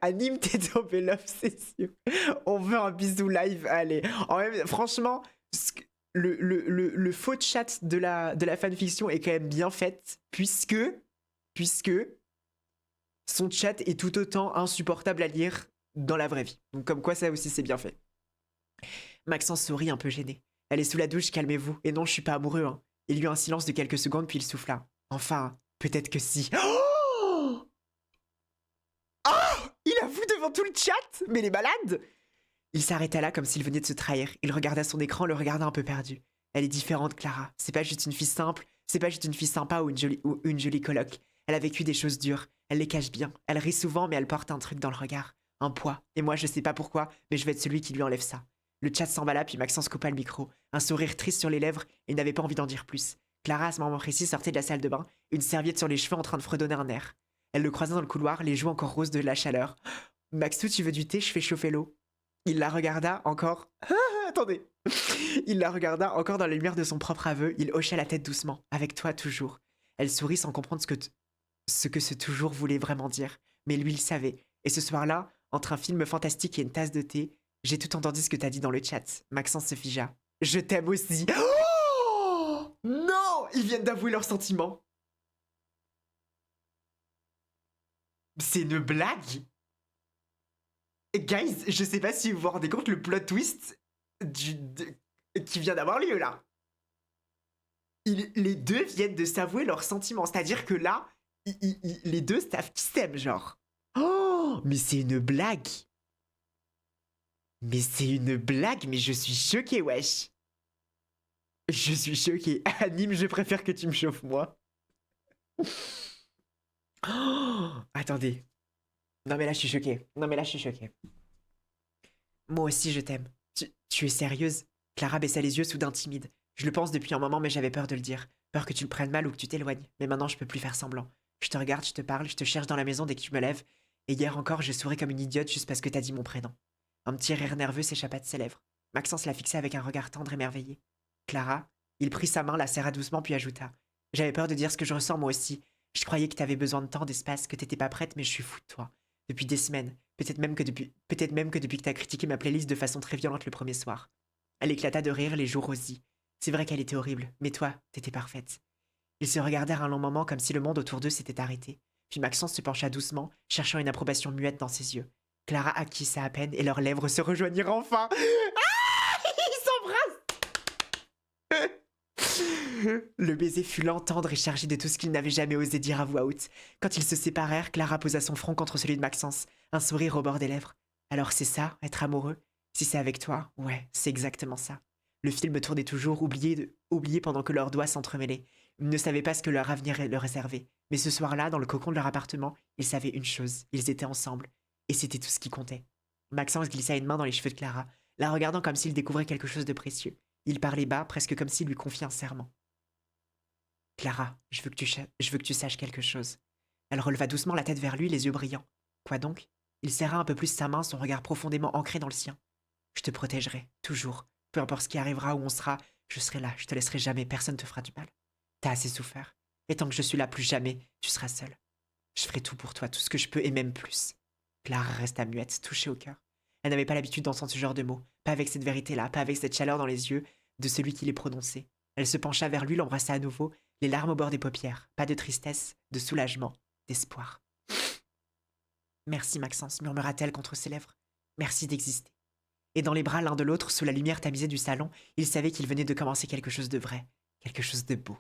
Anime tes tombées l'obsession. On veut un bisou live, allez. Franchement, le faux chat de la fanfiction est quand même bien fait, puisque son chat est tout autant insupportable à lire dans la vraie vie. Donc comme quoi ça aussi c'est bien fait. Maxence sourit un peu gêné. Elle est sous la douche, calmez-vous. Et non, je suis pas amoureux, hein. Il y eut un silence de quelques secondes, puis il souffla. Enfin, peut-être que si. Oh! Oh! Il avoue devant tout le chat? Mais les malades! Il s'arrêta là comme s'il venait de se trahir. Il regarda son écran, le regarda un peu perdu. Elle est différente, Clara. C'est pas juste une fille simple, c'est pas juste une fille sympa ou une jolie coloc. Elle a vécu des choses dures. Elle les cache bien. Elle rit souvent, mais elle porte un truc dans le regard. Un poids. Et moi, je sais pas pourquoi, mais je vais être celui qui lui enlève ça. Le chat s'emballa, puis Maxence coupa le micro. Un sourire triste sur les lèvres, et il n'avait pas envie d'en dire plus. Clara, à ce moment précis, sortait de la salle de bain, une serviette sur les cheveux en train de fredonner un air. Elle le croisa dans le couloir, les joues encore roses de la chaleur. Maxou, tu veux du thé? Je fais chauffer l'eau. Il la regarda encore... attendez. Il la regarda encore dans la lumière de son propre aveu. Il hocha la tête doucement. Avec toi, toujours. Elle sourit sans comprendre ce que ce toujours voulait vraiment dire. Mais lui, il savait. Et ce soir-là, entre un film fantastique et une tasse de thé, j'ai tout entendu ce que t'as dit dans le chat. Maxence se figea. Je t'aime aussi. Oh non! Ils viennent d'avouer leurs sentiments. C'est une blague? Guys, je sais pas si vous vous rendez compte le plot twist qui vient d'avoir lieu là. Les deux viennent de s'avouer leurs sentiments. C'est-à-dire que là, les deux savent qu'ils s'aiment, genre. Oh, mais c'est une blague. Mais c'est une blague, mais je suis choqué, wesh. Je suis choqué. Anime, je préfère que tu me chauffes, moi. Oh, attendez. Non mais là, je suis choqué. Moi aussi, je t'aime. Tu es sérieuse? Clara baissa les yeux, soudain timide. Je le pense depuis un moment, mais j'avais peur de le dire. Peur que tu le prennes mal ou que tu t'éloignes. Mais maintenant, je peux plus faire semblant. Je te regarde, je te parle, je te cherche dans la maison dès que tu me lèves. Et hier encore, je souris comme une idiote juste parce que t'as dit mon prénom. Un petit rire nerveux s'échappa de ses lèvres. Maxence la fixait avec un regard tendre émerveillé. Clara, il prit sa main, la serra doucement, puis ajouta. J'avais peur de dire ce que je ressens moi aussi. Je croyais que t'avais besoin de temps, d'espace, que t'étais pas prête, mais je suis fou de toi. Depuis des semaines. Peut-être même que depuis que t'as critiqué ma playlist de façon très violente le premier soir. Elle éclata de rire, les joues rosis. C'est vrai qu'elle était horrible, mais toi, t'étais parfaite. Ils se regardèrent un long moment comme si le monde autour d'eux s'était arrêté. Puis Maxence se pencha doucement, cherchant une approbation muette dans ses yeux. Clara acquiesça à peine et leurs lèvres se rejoignirent enfin. Ah, ils s'embrassent. Le baiser fut lent, tendre et chargé de tout ce qu'il n'avait jamais osé dire à voix haute. Quand ils se séparèrent, Clara posa son front contre celui de Maxence, un sourire au bord des lèvres. Alors c'est ça, être amoureux? Si c'est avec toi, ouais, c'est exactement ça. Le film tournait toujours, oublié pendant que leurs doigts s'entremêlaient. Ils ne savaient pas ce que leur avenir leur réservait. Mais ce soir-là, dans le cocon de leur appartement, ils savaient une chose, ils étaient ensemble. Et c'était tout ce qui comptait. Maxence glissa une main dans les cheveux de Clara, la regardant comme s'il découvrait quelque chose de précieux. Il parlait bas, presque comme s'il lui confiait un serment. Clara, je veux que tu saches quelque chose. Elle releva doucement la tête vers lui, les yeux brillants. Quoi donc? Il serra un peu plus sa main, son regard profondément ancré dans le sien. Je te protégerai, toujours. Peu importe ce qui arrivera, où on sera, je serai là, je te laisserai jamais, personne te fera du mal. T'as assez souffert. Et tant que je suis là, plus jamais, tu seras seule. Je ferai tout pour toi, tout ce que je peux et même plus. Clara resta muette, touchée au cœur. Elle n'avait pas l'habitude d'entendre ce genre de mots, pas avec cette vérité-là, pas avec cette chaleur dans les yeux de celui qui les prononçait. Elle se pencha vers lui, l'embrassa à nouveau, les larmes au bord des paupières, pas de tristesse, de soulagement, d'espoir. Merci, Maxence, murmura-t-elle contre ses lèvres. Merci d'exister. Et dans les bras l'un de l'autre, sous la lumière tamisée du salon, ils savaient qu'ils venaient de commencer quelque chose de vrai, quelque chose de beau.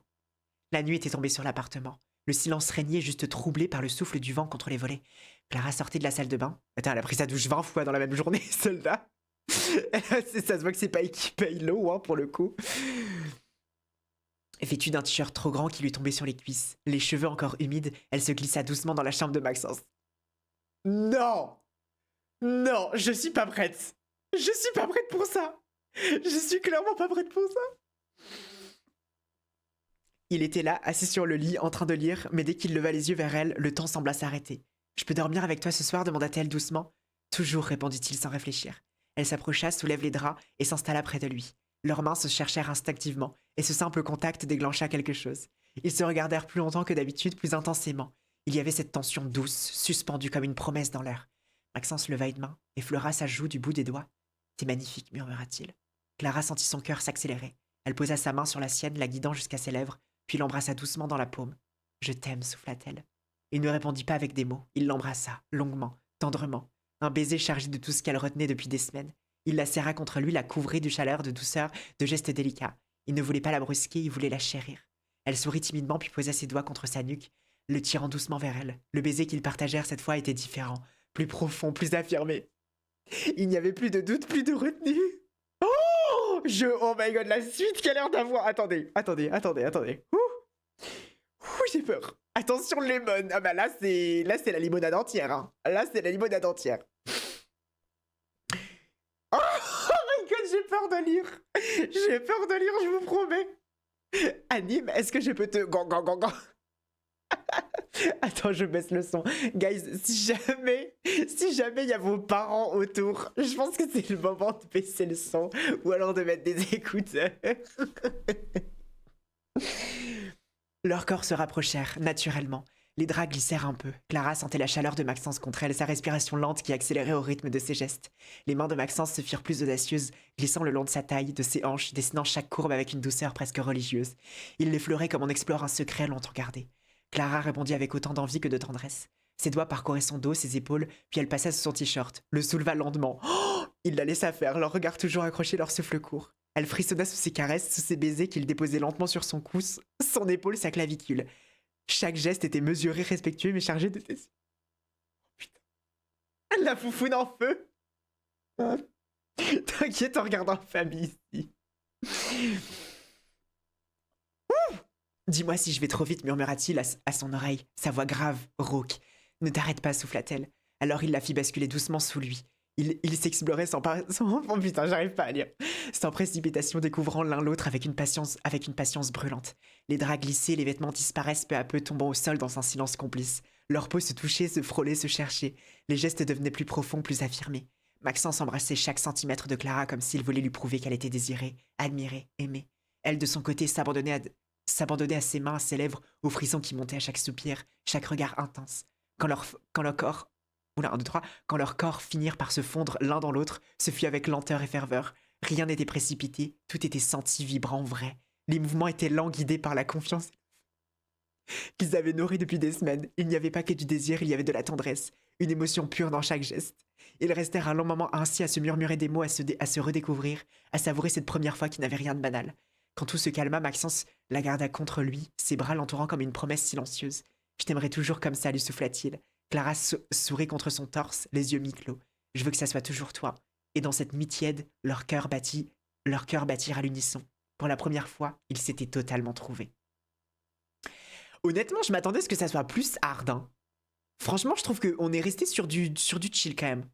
La nuit était tombée sur l'appartement. Le silence régnait, juste troublé par le souffle du vent contre les volets. Clara sortait de la salle de bain. Attends, elle a pris sa douche 20 fois dans la même journée, celle-là. Ça se voit que c'est pas équipé l'eau, hein, pour le coup. Vêtue d'un t-shirt trop grand qui lui tombait sur les cuisses, les cheveux encore humides, elle se glissa doucement dans la chambre de Maxence. Non! Non, je suis pas prête. Je suis pas prête pour ça. Je suis clairement pas prête pour ça. Il était là, assis sur le lit, en train de lire, mais dès qu'il leva les yeux vers elle, le temps sembla s'arrêter. « Je peux dormir avec toi ce soir ?» demanda-t-elle doucement. « Toujours » répondit-il sans réfléchir. Elle s'approcha, soulève les draps et s'installa près de lui. Leurs mains se cherchèrent instinctivement, et ce simple contact déclencha quelque chose. Ils se regardèrent plus longtemps que d'habitude, plus intensément. Il y avait cette tension douce, suspendue comme une promesse dans l'air. Maxence leva une main, effleura sa joue du bout des doigts. « T'es magnifique » murmura-t-il. Clara sentit son cœur s'accélérer. Elle posa sa main sur la sienne, la guidant jusqu'à ses lèvres, puis l'embrassa doucement dans la paume. « Je t'aime » souffla-t-elle. Il ne répondit pas avec des mots. Il l'embrassa, longuement, tendrement. Un baiser chargé de tout ce qu'elle retenait depuis des semaines. Il la serra contre lui, la couvrit de chaleur, de douceur, de gestes délicats. Il ne voulait pas la brusquer, il voulait la chérir. Elle sourit timidement puis posa ses doigts contre sa nuque, le tirant doucement vers elle. Le baiser qu'ils partagèrent cette fois était différent, plus profond, plus affirmé. Il n'y avait plus de doute, plus de retenue. Oh my god, la suite qu'elle a l'air d'avoir. Attendez. J'ai peur. Attention, lemon. Ah bah là c'est la limonade entière. Hein. Là c'est la limonade entière. Oh my god, j'ai peur de lire. J'ai peur de lire, je vous promets. Anime, est-ce que je peux te... Gang. Attends, je baisse le son. Guys, si jamais il y a vos parents autour, je pense que c'est le moment de baisser le son ou alors de mettre des écouteurs. Leurs corps se rapprochèrent, naturellement. Les draps glissèrent un peu. Clara sentait la chaleur de Maxence contre elle, sa respiration lente qui accélérait au rythme de ses gestes. Les mains de Maxence se firent plus audacieuses, glissant le long de sa taille, de ses hanches, dessinant chaque courbe avec une douceur presque religieuse. Il l'effleurait comme on explore un secret longtemps gardé. Clara répondit avec autant d'envie que de tendresse. Ses doigts parcouraient son dos, ses épaules, puis elle passa sous son t-shirt, le souleva lentement. Oh, il la laissa faire, leur regard toujours accroché, leur souffle court. Elle frissonna sous ses caresses, sous ses baisers qu'il déposait lentement sur son cou, son épaule, sa clavicule. Chaque geste était mesuré, respectueux, mais chargé de... Putain. La foufoune en feu. T'inquiète en regardant en famille ici. Dis-moi si je vais trop vite, murmura-t-il à son oreille, sa voix grave, rauque. Ne t'arrête pas, souffla-t-elle. Alors il la fit basculer doucement sous lui. Il s'explorait oh putain, j'arrive pas à lire. Sans précipitation, découvrant l'un l'autre avec une patience brûlante. Les draps glissés, les vêtements disparaissent peu à peu, tombant au sol dans un silence complice. Leur peau se touchait, se frôlait, se cherchait. Les gestes devenaient plus profonds, plus affirmés. Maxence embrassait chaque centimètre de Clara comme s'il voulait lui prouver qu'elle était désirée, admirée, aimée. Elle, de son côté, s'abandonnait à ses mains, à ses lèvres, aux frissons qui montaient à chaque soupir, chaque regard intense. Quand leur corps Oula, 1, 2, 3. Quand leurs corps finirent par se fondre l'un dans l'autre, ce fut avec lenteur et ferveur. Rien n'était précipité, tout était senti, vibrant, vrai. Les mouvements étaient lents, guidés par la confiance qu'ils avaient nourrie depuis des semaines. Il n'y avait pas que du désir, il y avait de la tendresse, une émotion pure dans chaque geste. Ils restèrent un long moment ainsi à se murmurer des mots, à se redécouvrir, à savourer cette première fois qui n'avait rien de banal. Quand tout se calma, Maxence la garda contre lui, ses bras l'entourant comme une promesse silencieuse. « Je t'aimerai toujours comme ça », lui souffla-t-il. Clara sourit contre son torse, les yeux mi-clos. « Je veux que ça soit toujours toi. » Et dans cette nuit tiède, leurs cœurs battirent à l'unisson. Pour la première fois, ils s'étaient totalement trouvés. Honnêtement, je m'attendais à ce que ça soit plus hard. Hein. Franchement, je trouve qu'on est resté sur du chill quand même.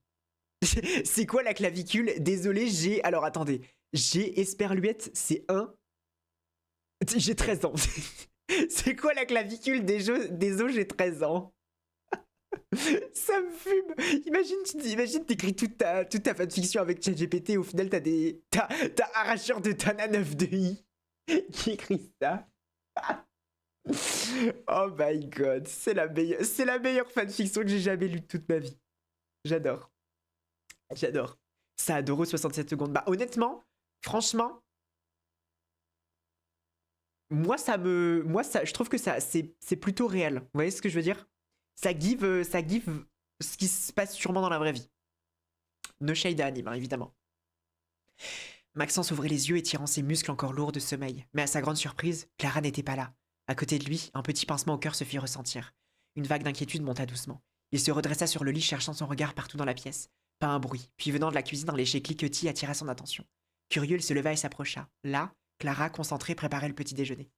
C'est quoi la clavicule? Désolé, j'ai... Alors attendez. J'ai esperluette, c'est 1. J'ai 13 ans. C'est quoi la clavicule des os, j'ai 13 ans. Ça me fume. Imagine t'écris toute ta fanfiction avec ChatGPT et au final t'as arracheur de Tana 9 de I qui écrit ça. Oh my god, c'est la meilleure fanfiction que j'ai jamais lue de toute ma vie. J'adore. Ça adore 67 secondes. Bah honnêtement, franchement, je trouve que c'est plutôt réel. Vous voyez ce que je veux dire? Ça give ce qui se passe sûrement dans la vraie vie. No shade à anime, hein, évidemment. Maxence ouvrit les yeux, étirant ses muscles encore lourds de sommeil. Mais à sa grande surprise, Clara n'était pas là. À côté de lui, un petit pincement au cœur se fit ressentir. Une vague d'inquiétude monta doucement. Il se redressa sur le lit, cherchant son regard partout dans la pièce. Pas un bruit. Puis venant de la cuisine, un léger cliquetis attira son attention. Curieux, il se leva et s'approcha. Là, Clara, concentrée, préparait le petit déjeuner.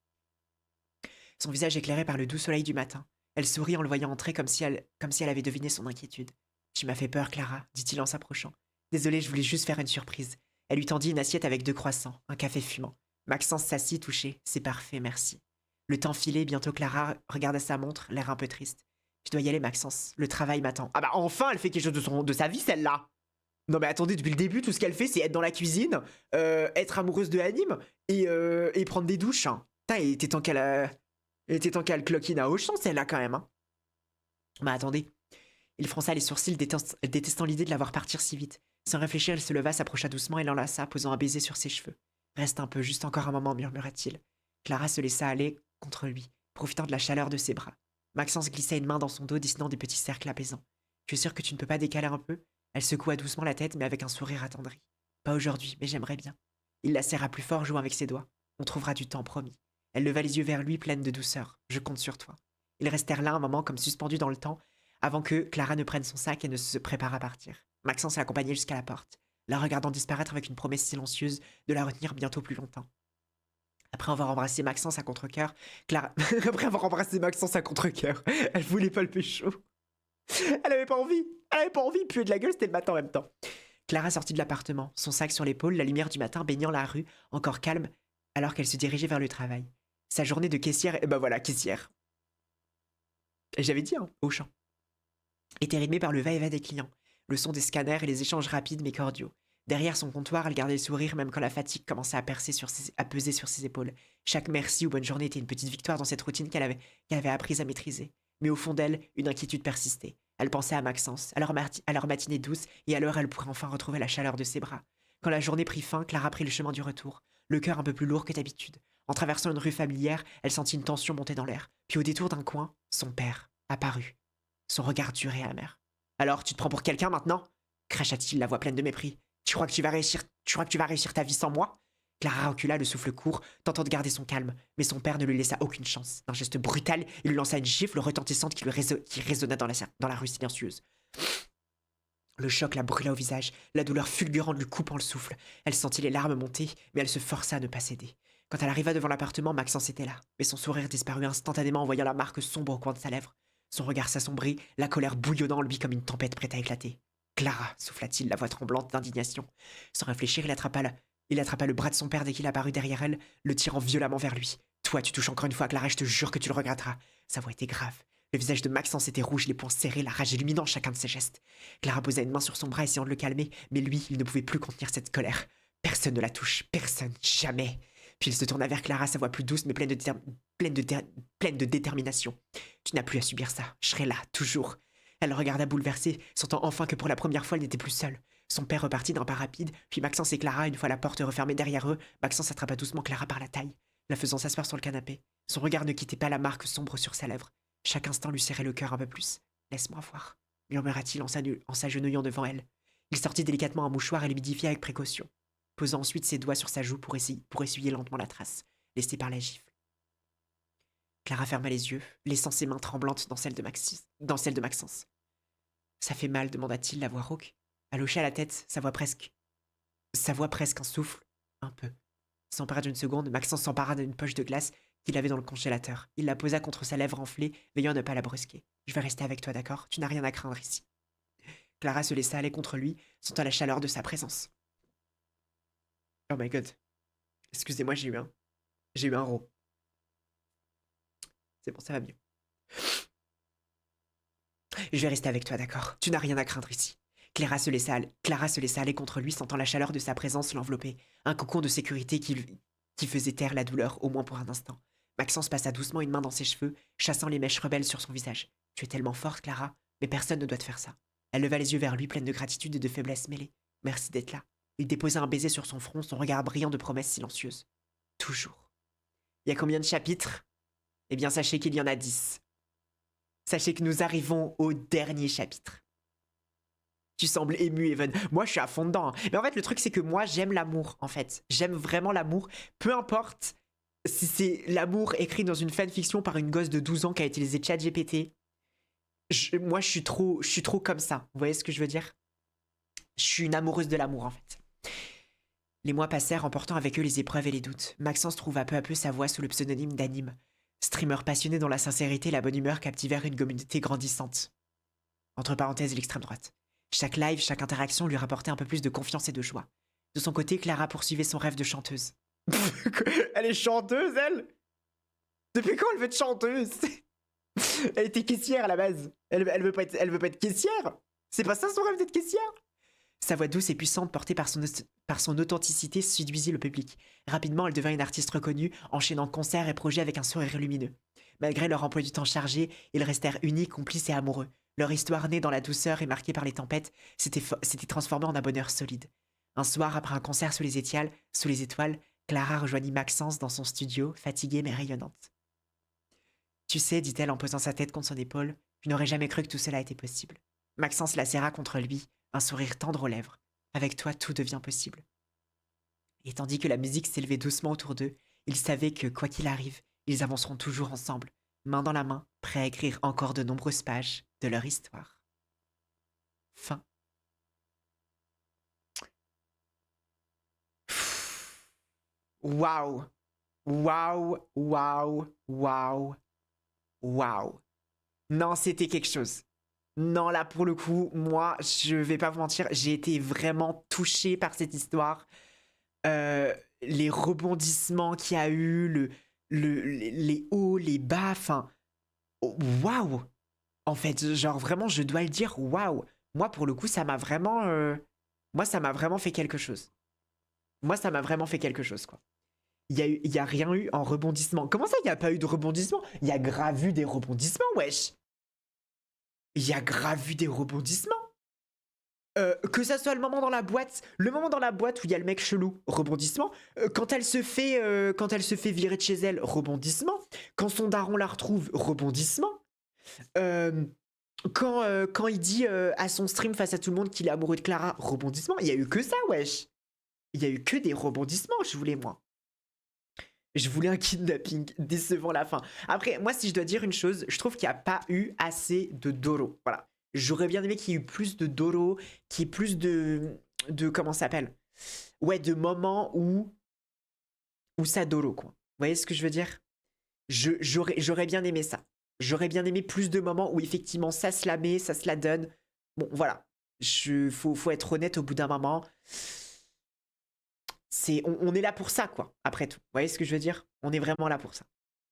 Son visage éclairé par le doux soleil du matin. Elle sourit en le voyant entrer comme si elle avait deviné son inquiétude. « Tu m'as fait peur, Clara, dit-il en s'approchant. Désolé, je voulais juste faire une surprise. » Elle lui tendit une assiette avec 2 croissants, un café fumant. Maxence s'assit, touché. « C'est parfait, merci. » Le temps filait, bientôt Clara regarda sa montre, l'air un peu triste. « Je dois y aller, Maxence. Le travail m'attend. » Ah bah enfin, elle fait quelque chose de sa vie, celle-là. Non mais attendez, depuis le début, tout ce qu'elle fait, c'est être dans la cuisine, être amoureuse de anime et prendre des douches. Hein. Putain, il était temps qu'elle clock in à Auchan, celle-là, quand même. Hein. Bah attendez. Il fronça les sourcils, détestant l'idée de la voir partir si vite. Sans réfléchir, elle se leva, s'approcha doucement et l'enlaça, posant un baiser sur ses cheveux. « Reste un peu, juste encore un moment, murmura-t-il. » Clara se laissa aller contre lui, profitant de la chaleur de ses bras. Maxence glissa une main dans son dos, dessinant des petits cercles apaisants. « Tu es sûr que tu ne peux pas décaler un peu ?» Elle secoua doucement la tête, mais avec un sourire attendri. « Pas aujourd'hui, mais j'aimerais bien. » Il la serra plus fort, jouant avec ses doigts. « On trouvera du temps, promis. » Elle leva les yeux vers lui, pleine de douceur. « Je compte sur toi. » Ils restèrent là un moment comme suspendus dans le temps, avant que Clara ne prenne son sac et ne se prépare à partir. Maxence l'accompagnait jusqu'à la porte, la regardant disparaître avec une promesse silencieuse de la retenir bientôt plus longtemps. Après avoir embrassé Maxence à contre-cœur, elle voulait pas le pécho. Elle avait pas envie, puer de la gueule, c'était le matin en même temps. Clara sortit de l'appartement, son sac sur l'épaule, la lumière du matin baignant la rue, encore calme, alors qu'elle se dirigeait vers le travail. Sa journée de caissière, et ben voilà, caissière. Et j'avais dit, hein, Auchan. Était rythmée par le va-et-va des clients, le son des scanners et les échanges rapides mais cordiaux. Derrière son comptoir, elle gardait le sourire même quand la fatigue commençait à peser sur ses épaules. Chaque merci ou bonne journée était une petite victoire dans cette routine qu'elle avait apprise à maîtriser. Mais au fond d'elle, une inquiétude persistait. Elle pensait à Maxence, à leur matinée douce et à l'heure elle pourrait enfin retrouver la chaleur de ses bras. Quand la journée prit fin, Clara prit le chemin du retour, le cœur un peu plus lourd que d'habitude. En traversant une rue familière, elle sentit une tension monter dans l'air. Puis au détour d'un coin, son père apparut. Son regard dur et amer. « Alors, tu te prends pour quelqu'un maintenant ?» cracha-t-il, la voix pleine de mépris. « Tu crois que tu vas réussir ta vie sans moi ?» Clara recula, le souffle court, tentant de garder son calme, mais son père ne lui laissa aucune chance. D'un geste brutal, il lui lança une gifle retentissante qui résonna dans la rue silencieuse. Le choc la brûla au visage, la douleur fulgurante lui coupant le souffle. Elle sentit les larmes monter, mais elle se força à ne pas céder. Quand elle arriva devant l'appartement, Maxence était là, mais son sourire disparut instantanément en voyant la marque sombre au coin de sa lèvre. Son regard s'assombrit, la colère bouillonnant en lui comme une tempête prête à éclater. Clara, souffla-t-il, la voix tremblante d'indignation. Sans réfléchir, il attrapa le bras de son père dès qu'il apparut derrière elle, le tirant violemment vers lui. Toi, tu touches encore une fois à Clara, je te jure que tu le regretteras. Sa voix était grave. Le visage de Maxence était rouge, les poings serrés, la rage illuminant chacun de ses gestes. Clara posa une main sur son bras, essayant de le calmer, mais lui, il ne pouvait plus contenir cette colère. Personne ne la touche, personne, jamais. Puis il se tourna vers Clara, sa voix plus douce, mais pleine de détermination. Tu n'as plus à subir ça, je serai là, toujours. Elle le regarda bouleversée, sentant enfin que pour la première fois, elle n'était plus seule. Son père repartit d'un pas rapide, puis Maxence et Clara, une fois la porte refermée derrière eux, Maxence attrapa doucement Clara par la taille, la faisant s'asseoir sur le canapé. Son regard ne quittait pas la marque sombre sur sa lèvre. Chaque instant lui serrait le cœur un peu plus. « Laisse-moi voir », murmura-t-il en s'agenouillant devant elle. Il sortit délicatement un mouchoir et l'humidifia avec précaution, posant ensuite ses doigts sur sa joue pour essuyer lentement la trace, laissée par la gifle. Clara ferma les yeux, laissant ses mains tremblantes dans celles de Maxence. « Ça fait mal », demanda-t-il, la voix rauque. Elle hocha la tête, sa voix presque un souffle, un peu. Sans perdre une seconde, Maxence s'empara d'une poche de glace qu'il avait dans le congélateur. Il la posa contre sa lèvre enflée, veillant à ne pas la brusquer. « Je vais rester avec toi, d'accord? Tu n'as rien à craindre ici. » Clara se laissa aller contre lui, sentant la chaleur de sa présence. Oh my god. Excusez-moi, j'ai eu un rot. C'est bon, ça va mieux. Je vais rester avec toi, d'accord? Tu n'as rien à craindre ici. Clara se laissa aller contre lui, sentant la chaleur de sa présence l'envelopper. Un cocon de sécurité qui faisait taire la douleur, au moins pour un instant. Maxence passa doucement une main dans ses cheveux, chassant les mèches rebelles sur son visage. « Tu es tellement forte, Clara, mais personne ne doit te faire ça. » Elle leva les yeux vers lui, pleine de gratitude et de faiblesse mêlée. « Merci d'être là. » Il déposa un baiser sur son front, son regard brillant de promesses silencieuses. « Toujours. » Il y a combien de chapitres? Eh bien, sachez qu'il y en a 10. Sachez que nous arrivons au dernier chapitre. Tu sembles ému, Evan. Moi, je suis à fond dedans. Mais en fait, le truc, c'est que moi, j'aime l'amour, en fait. J'aime vraiment l'amour. Peu importe si c'est l'amour écrit dans une fanfiction par une gosse de 12 ans qui a utilisé ChatGPT. Moi, je suis trop comme ça. Vous voyez ce que je veux dire? Je suis une amoureuse de l'amour, en fait. Les mois passèrent, emportant avec eux les épreuves et les doutes. Maxence trouva peu à peu sa voix sous le pseudonyme d'Anime. Streamer passionné dont la sincérité et la bonne humeur captivèrent une communauté grandissante. Entre parenthèses, l'extrême droite. Chaque live, chaque interaction lui rapportait un peu plus de confiance et de joie. De son côté, Clara poursuivait son rêve de chanteuse. Elle est chanteuse, elle? Depuis quand elle veut être chanteuse? Elle était caissière à la base. Elle veut pas être caissière? C'est pas ça son rêve d'être caissière? Sa voix douce et puissante, portée par son authenticité, séduisit le public. Rapidement, elle devint une artiste reconnue, enchaînant concerts et projets avec un sourire lumineux. Malgré leur emploi du temps chargé, ils restèrent unis, complices et amoureux. Leur histoire, née dans la douceur et marquée par les tempêtes, s'était transformée en un bonheur solide. Un soir, après un concert sous les étoiles, Clara rejoignit Maxence dans son studio, fatiguée mais rayonnante. « Tu sais, dit-elle en posant sa tête contre son épaule, je n'aurais jamais cru que tout cela était possible. » Maxence la serra contre lui, un sourire tendre aux lèvres. « Avec toi, tout devient possible. » Et tandis que la musique s'élevait doucement autour d'eux, ils savaient que, quoi qu'il arrive, ils avanceront toujours ensemble, main dans la main, prêts à écrire encore de nombreuses pages de leur histoire. Fin. Waouh! Waouh! Waouh! Waouh! Waouh! Non, c'était quelque chose. Non, là, pour le coup, moi, je vais pas vous mentir, j'ai été vraiment touchée par cette histoire. Les rebondissements qu'il y a eu, les hauts, les bas, enfin... Waouh! En fait, genre, vraiment, je dois le dire, waouh! Moi, pour le coup, ça m'a vraiment... Moi, ça m'a vraiment fait quelque chose. Moi, ça m'a vraiment fait quelque chose, quoi. Il y a rien eu en rebondissement. Comment ça, il n'y a pas eu de rebondissement? Il y a grave eu des rebondissements, wesh! Il y a grave eu des rebondissements. Que ça soit le moment dans la boîte où il y a le mec chelou, rebondissement. Quand elle se fait virer de chez elle, rebondissement. Quand son daron la retrouve, rebondissement. Quand il dit à son stream face à tout le monde qu'il est amoureux de Clara, rebondissement. Il y a eu que ça, wesh. Il y a eu que des rebondissements, je voulais un kidnapping décevant la fin. Après, moi, si je dois dire une chose, je trouve qu'il n'y a pas eu assez de Doro. Voilà. J'aurais bien aimé qu'il y ait eu plus de Doro, qu'il y ait plus de comment ça s'appelle? Ouais, de moments où ça Doro, quoi. Vous voyez ce que je veux dire? J'aurais bien aimé ça. J'aurais bien aimé plus de moments où effectivement ça se la met, ça se la donne. Bon, voilà. Faut être honnête au bout d'un moment. On est là pour ça, quoi, après tout. Vous voyez ce que je veux dire? On est vraiment là pour ça.